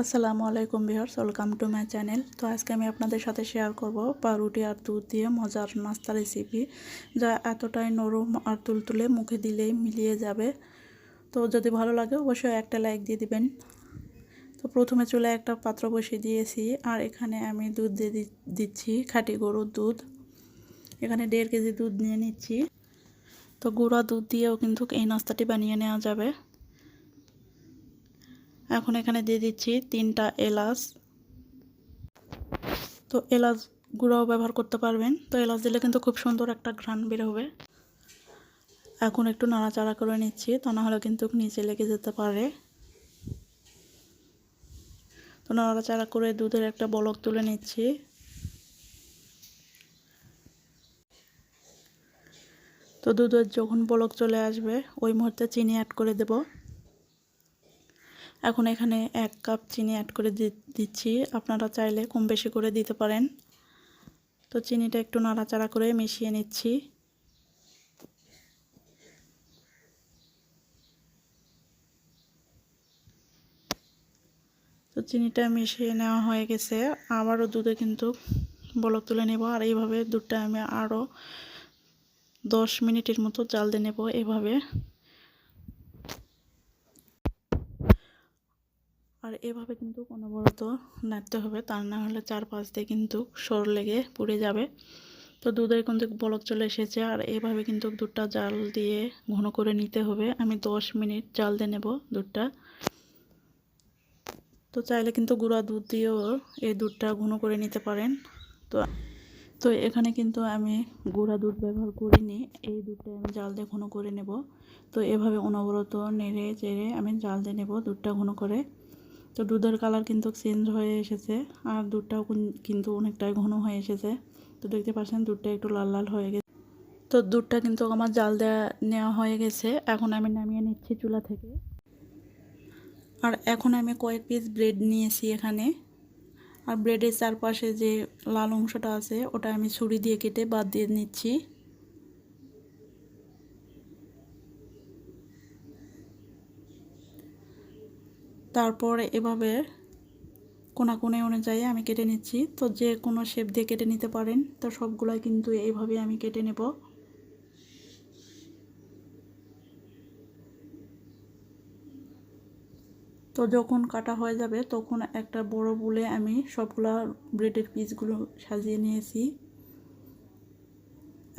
আসসালামু আলাইকুম viewers, welcome to my channel. তো আজকে আমি আপনাদের সাথে শেয়ার করব পাউরুটি আর দুধ দিয়ে মজার নাস্তা রেসিপি, যা এতটাই নরম আর তুলতুলে মুখে দিলেই মিলিয়ে যাবে। তো যদি ভালো লাগে অবশ্যই একটা লাইক দিয়ে দিবেন। তো প্রথমে চুলায় একটা পাত্র বসিয়ে দিয়েছি আর এখানে আমি দুধ দিয়ে দিচ্ছি খাঁটি গরুর দুধ। এখানে 1.5 কেজি দুধ নিয়ে নিচ্ছি। তো গুঁড়া দুধ দিয়েও কিন্তু এই নাস্তাটি বানিয়ে নেওয়া যাবে। এখন এখানে দিয়ে দিচ্ছি 3টা এলাচ। তো এলাচ গুঁড়াও ব্যবহার করতে পারবেন। তো এলাচ দিলে কিন্তু খুব সুন্দর একটা ঘ্রাণ বের হবে। এখন একটু নাড়াচাড়া করে নিচ্ছি, তা না হলে কিন্তু নিচে লেগে যেতে পারে। তো নাড়াচাড়া করে দুধের একটা বলক তুলে নিচ্ছি। তো দুধের যখন বলক চলে আসবে ওই মুহূর্তে চিনি অ্যাড করে দেব। এখন এখানে 1 কাপ চিনি অ্যাড করে দিচ্ছি। আপনারা চাইলে কম বেশি করে দিতে পারেন। তো চিনিটা একটু নাড়াচাড়া করে মিশিয়ে নিচ্ছি। তো চিনিটা মিশিয়ে নেওয়া হয়ে গেছে। আবারও দুধে কিন্তু বলক তুলে নেব আর এইভাবে দুধটা আমি আরও 10 মিনিটের মতো জাল দিয়ে নেব। এভাবে কিন্তু অনবরত নাড়তে হবে, তা না হলে চারপাশ দিয়ে কিন্তু সর লেগে পুড়ে যাবে। তো দুধের কিন্তু বলক চলে এসেছে আর এভাবে কিন্তু দুধটা জাল দিয়ে ঘন করে নিতে হবে। আমি 10 মিনিট জাল দিয়ে নেব দুধটা। তো চাইলে কিন্তু গুঁড়া দুধ দিয়েও এই দুধটা ঘন করে নিতে পারেন। তো তো এখানে কিন্তু আমি গুঁড়া দুধ ব্যবহার করিনি, এই দুধটা আমি জাল দিয়ে ঘন করে নেব। তো এভাবে অনবরত নেড়ে চেড়ে আমি জাল দিয়ে নেব দুধটা ঘন করে। তো দুধের কালার কিন্তু চেঞ্জ হয়ে এসেছে আর দুধটাও কিন্তু অনেকটাই ঘন হয়ে এসেছে। তো দেখতে পাচ্ছেন দুধটা একটু লাল লাল হয়ে গেছে। তো দুধটা কিন্তু আমার জাল দেওয়া নেওয়া হয়ে গেছে। এখন আমি নামিয়ে নিচ্ছি চুলা থেকে। আর এখন আমি কয়েক পিস ব্রেড নিয়েছি এখানে। আর ব্রেডের চারপাশে যে লাল অংশটা আছে ওটা আমি ছুরি দিয়ে কেটে বাদ দিয়ে নিচ্ছি। তারপরে এভাবে কোণে অনুযায়ী আমি কেটে নিচ্ছি। তো যে কোনো শেপ দিয়ে কেটে নিতে পারেন। তো সবগুলাই কিন্তু এইভাবে আমি কেটে নেব। তো যখন কাটা হয়ে যাবে তখন একটা বড় বুলে আমি সবগুলা ব্রেডের পিসগুলো সাজিয়ে নিয়েছি।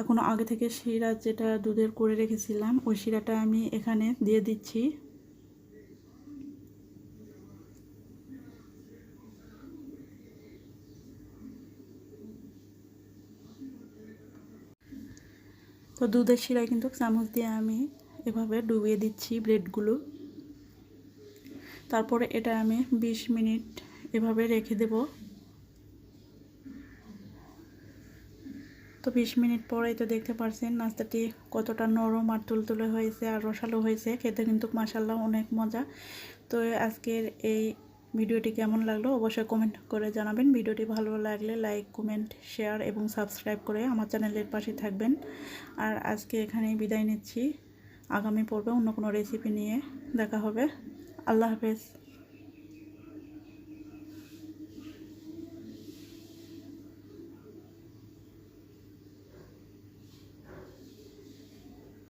এখন আগে থেকে শিরা যেটা দুধের করে রেখেছিলাম ওই শিরাটা আমি এখানে দিয়ে দিচ্ছি। তো দুধের শিরায় কিন্তু চামচ দিয়ে আমি এভাবে ডুবিয়ে দিচ্ছি ব্রেডগুলো। তারপরে এটা আমি 20 মিনিট এভাবে রেখে দেব। তো 20 মিনিট পরেই তো দেখতে পাচ্ছেন নাস্তাটি কতটা নরম আর তুলতুলে হয়েছে আর রসালো হয়েছে। খেতে কিন্তু মাশাআল্লাহ অনেক মজা। তো আজকের এই ভিডিওটি কেমন লাগলো অবশ্যই কমেন্ট করে জানাবেন। ভিডিওটি ভালো লাগলে লাইক, কমেন্ট, শেয়ার এবং সাবস্ক্রাইব করে আমার চ্যানেলের পাশে থাকবেন। আর আজকে এখানেই বিদায় নিচ্ছি। আগামী পর্বে অন্য কোনো রেসিপি নিয়ে দেখা হবে। আল্লাহ হাফেজ।